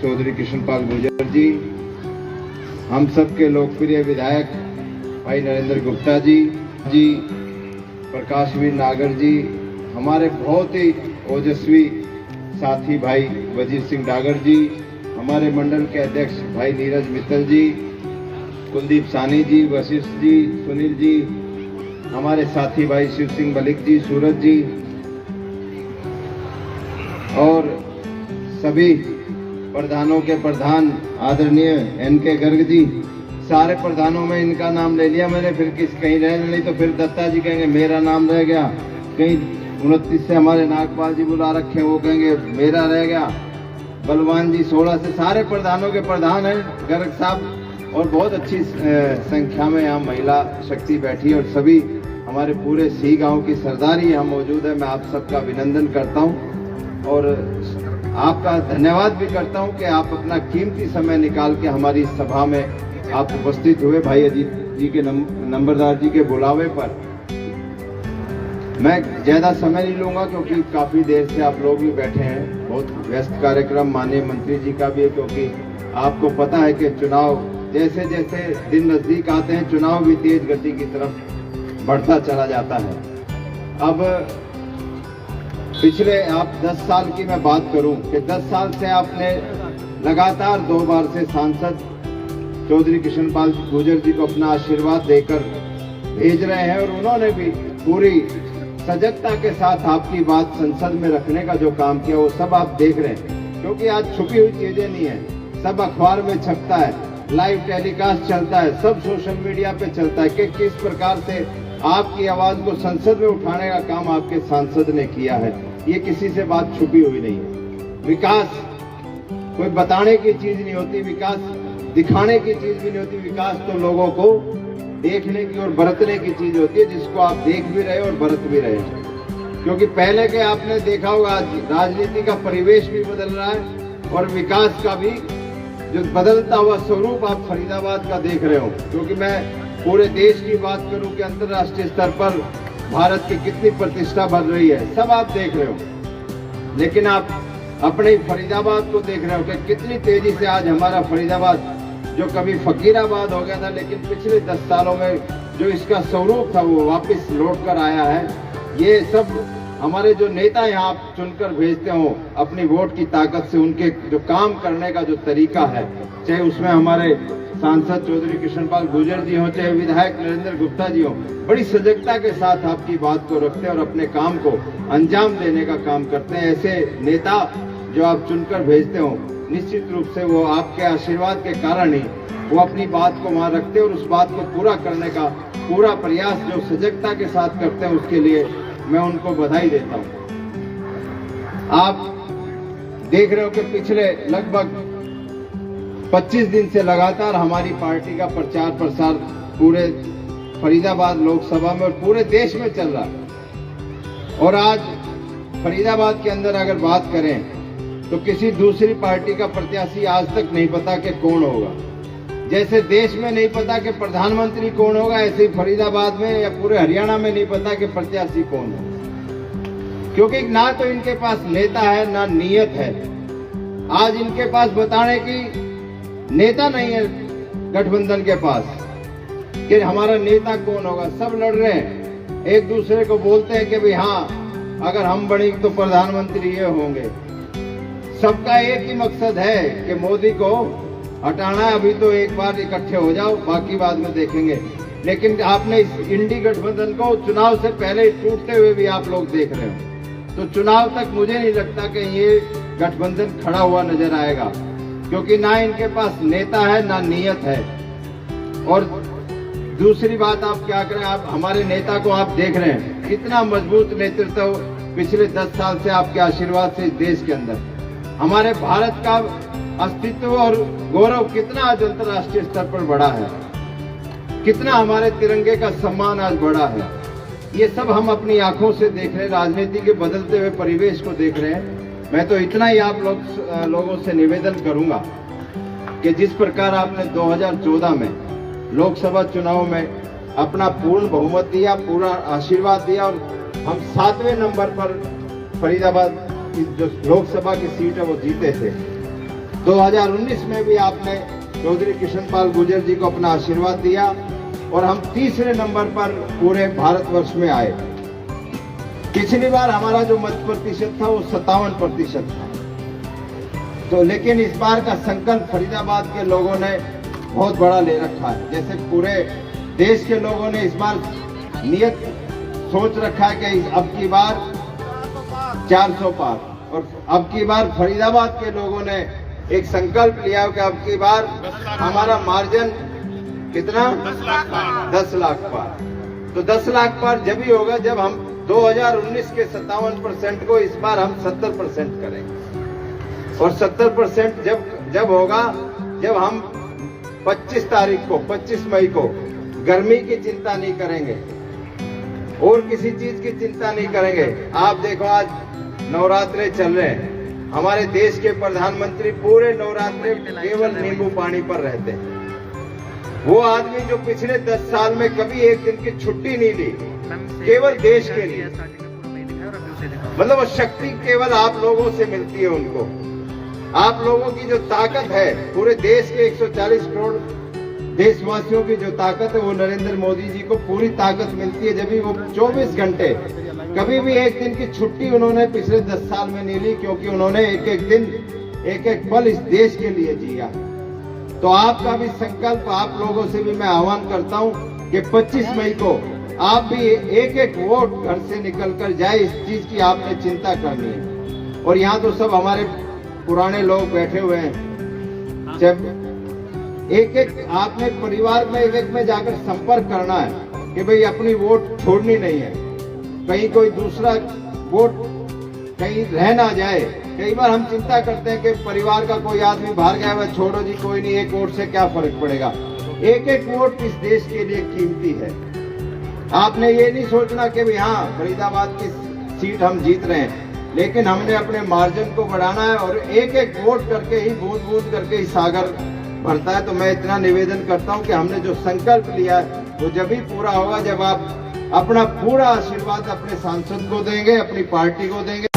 चौधरी कृष्णपाल गुर्जर जी, हम सबके लोकप्रिय विधायक भाई नरेंद्र गुप्ता जी, प्रकाशवीर नागर जी, हमारे बहुत ही ओजस्वी साथी भाई वजीर सिंह डागर जी, हमारे मंडल के अध्यक्ष भाई नीरज मित्तल जी, कुलदीप सानी जी, वशिष्ठ जी, सुनील जी, हमारे साथी भाई शिव सिंह मलिक जी, सूरज जी और सभी प्रधानों के प्रधान आदरणीय एनके गर्ग जी, सारे प्रधानों में इनका नाम ले लिया मैंने, फिर कहीं रह नहीं तो फिर दत्ता जी कहेंगे मेरा नाम रह गया, कहीं 29 से हमारे नागपाल जी बुला रखे वो कहेंगे मेरा रह गया, बलवान जी 16 से, सारे प्रधानों के प्रधान हैं गर्ग साहब, और बहुत अच्छी संख्या में यहाँ महिला शक्ति बैठी और सभी हमारे पूरे सी गांव की सरदारी यहाँ मौजूद है। मैं आप सबका अभिनंदन करता हूँ और आपका धन्यवाद भी करता हूँ कि आप अपना कीमती समय निकाल के हमारी सभा में आप उपस्थित हुए भाई अजीत जी के नंबरदार जी के बुलावे पर। मैं ज्यादा समय नहीं लूंगा क्योंकि काफी देर से आप लोग भी बैठे हैं, बहुत व्यस्त कार्यक्रम माननीय मंत्री जी का भी है, क्योंकि आपको पता है कि चुनाव जैसे जैसे दिन नजदीक आते हैं चुनाव भी तेज गति की तरफ बढ़ता चला जाता है। अब पिछले आप 10 साल की मैं बात करूं कि 10 साल से आपने लगातार 2 बार से सांसद चौधरी कृष्णपाल गुर्जर जी को अपना आशीर्वाद देकर भेज रहे हैं और उन्होंने भी पूरी सजगता के साथ आपकी बात संसद में रखने का जो काम किया वो सब आप देख रहे हैं, क्योंकि आज छुपी हुई चीजें नहीं है, सब अखबार में छपता है, लाइव टेलीकास्ट चलता है, सब सोशल मीडिया पे चलता है कि किस प्रकार से आपकी आवाज को संसद में उठाने का काम आपके सांसद ने किया है। ये किसी से बात छुपी हुई नहीं है। विकास कोई बताने की चीज नहीं होती, विकास दिखाने की चीज भी नहीं होती, विकास तो लोगों को देखने की और बरतने की चीज होती है, जिसको आप देख भी रहे और बरत भी रहे हैं। क्योंकि पहले के आपने देखा होगा राजनीति का परिवेश भी बदल रहा है और विकास का भी जो बदलता हुआ स्वरूप आप फरीदाबाद का देख रहे हो। क्योंकि मैं पूरे देश की बात करूं कि अंतर्राष्ट्रीय स्तर पर भारत की कितनी प्रतिष्ठा बढ़ रही है, सब आप देख रहे हो, लेकिन आप अपने फरीदाबाद को देख रहे हो कि कितनी तेजी से आज हमारा फरीदाबाद जो कभी फकीराबाद हो गया था, लेकिन पिछले 10 सालों में जो इसका स्वरूप था वो वापस लौट कर आया है। ये सब हमारे जो नेता यहाँ आप चुनकर भेजते हो अपनी वोट की ताकत से, उनके जो काम करने का जो तरीका है, चाहे उसमें हमारे सांसद चौधरी कृष्णपाल गुर्जर जी हो, चाहे विधायक नरेंद्र गुप्ता जी हो, बड़ी सजगता के साथ आपकी बात को रखते हैं और अपने काम को अंजाम देने का काम करते हैं। ऐसे नेता जो आप चुनकर भेजते हो, निश्चित रूप से वो आपके आशीर्वाद के कारण ही वो अपनी बात को वहां रखते हैं और उस बात को पूरा करने का पूरा प्रयास जो सजगता के साथ करते हैं, उसके लिए मैं उनको बधाई देता हूं। आप देख रहे हो कि पिछले लगभग 25 दिन से लगातार हमारी पार्टी का प्रचार प्रसार पूरे फरीदाबाद लोकसभा में और पूरे देश में चल रहा है। और आज फरीदाबाद के अंदर अगर बात करें तो किसी दूसरी पार्टी का प्रत्याशी आज तक नहीं पता कि कौन होगा। जैसे देश में नहीं पता कि प्रधानमंत्री कौन होगा, ऐसे ही फरीदाबाद में या पूरे हरियाणा में नहीं पता कि प्रत्याशी कौन है, क्योंकि ना तो इनके पास नेता है ना नीयत है। आज इनके पास बताने की नेता नहीं है गठबंधन के पास कि हमारा नेता कौन होगा। सब लड़ रहे हैं, एक दूसरे को बोलते हैं कि भाई हाँ अगर हम बने तो प्रधानमंत्री ये होंगे। सबका एक ही मकसद है कि मोदी को हटाना है। अभी तो एक बार इकट्ठे हो जाओ, बाकी बाद में देखेंगे। लेकिन आपने इस इंडी गठबंधन को चुनाव से पहले टूटते हुए भी आप लोग देख रहे हो, तो चुनाव तक मुझे नहीं लगता कि ये गठबंधन खड़ा हुआ नजर आएगा, क्योंकि ना इनके पास नेता है ना नीयत है। और दूसरी बात आप क्या करें, आप हमारे नेता को आप देख रहे हैं कितना मजबूत नेतृत्व पिछले 10 साल से आपके आशीर्वाद से इस देश के अंदर हमारे भारत का अस्तित्व और गौरव कितना आज अंतर्राष्ट्रीय स्तर पर बढ़ा है, कितना हमारे तिरंगे का सम्मान आज बढ़ा है। ये सब हम अपनी आंखों से देख रहे हैं, राजनीति के बदलते हुए परिवेश को देख रहे हैं। मैं तो इतना ही आप लोगों से निवेदन करूंगा कि जिस प्रकार आपने 2014 में लोकसभा चुनाव में अपना पूर्ण बहुमत दिया, पूरा आशीर्वाद दिया और हम 7वें नंबर पर फरीदाबाद की जो लोकसभा की सीट है वो जीते थे। 2019 में भी आपने चौधरी कृष्णपाल गुर्जर जी को अपना आशीर्वाद दिया और हम तीसरे नंबर पर पूरे भारतवर्ष में आए। पिछली बार हमारा जो मत प्रतिशत था वो 57% था। तो लेकिन इस बार का संकल्प फरीदाबाद के लोगों ने बहुत बड़ा ले रखा है। जैसे पूरे देश के लोगों ने इस बार नियत सोच रखा है कि अब की बार 400 पार, और अब की बार फरीदाबाद के लोगों ने एक संकल्प लिया कि अब की बार हमारा मार्जिन कितना 10 लाख पार। तो 10 लाख पार जब ही होगा जब हम 2019 के 57% को इस बार हम 70% करेंगे, और 70% जब होगा जब हम 25 मई को गर्मी की चिंता नहीं करेंगे और किसी चीज की चिंता नहीं करेंगे। आप देखो आज नवरात्रे चल रहे हैं, हमारे देश के प्रधानमंत्री पूरे नवरात्रे केवल नींबू पानी पर रहते हैं। वो आदमी जो पिछले 10 साल में कभी एक दिन की छुट्टी नहीं ली, केवल देश के लिए, मतलब वो शक्ति केवल आप लोगों से मिलती है उनको। आप लोगों की जो ताकत है, पूरे देश के 140 करोड़ देशवासियों की जो ताकत है, वो नरेंद्र मोदी जी को पूरी ताकत मिलती है। जब भी वो 24 घंटे, कभी भी एक दिन की छुट्टी उन्होंने पिछले 10 साल में नहीं ली, क्योंकि उन्होंने एक एक दिन, एक एक पल इस देश के लिए जिया। तो आपका भी संकल्प, आप लोगों से भी मैं आह्वान करता हूं कि 25 मई को आप भी एक एक वोट घर से निकल कर जाए, इस चीज की आपने चिंता करनी है। और यहाँ तो सब हमारे पुराने लोग बैठे हुए हैं, जब एक एक आपने परिवार में एक एक में जाकर संपर्क करना है कि भाई अपनी वोट छोड़नी नहीं है, कहीं कोई दूसरा वोट कहीं रह ना जाए। कई बार हम चिंता करते हैं कि परिवार का कोई आदमी बाहर गया हुआ, छोड़ो जी कोई नहीं, एक वोट से क्या फर्क पड़ेगा। एक एक वोट इस देश के लिए कीमती है। आपने ये नहीं सोचना कि भाई हाँ फरीदाबाद की सीट हम जीत रहे हैं, लेकिन हमने अपने मार्जिन को बढ़ाना है, और एक एक वोट करके ही, बूंद बूंद करके ही सागर भरता है। तो मैं इतना निवेदन करता हूं कि हमने जो संकल्प लिया है वो जब भी पूरा होगा, जब आप अपना पूरा आशीर्वाद अपने सांसद को देंगे, अपनी पार्टी को देंगे।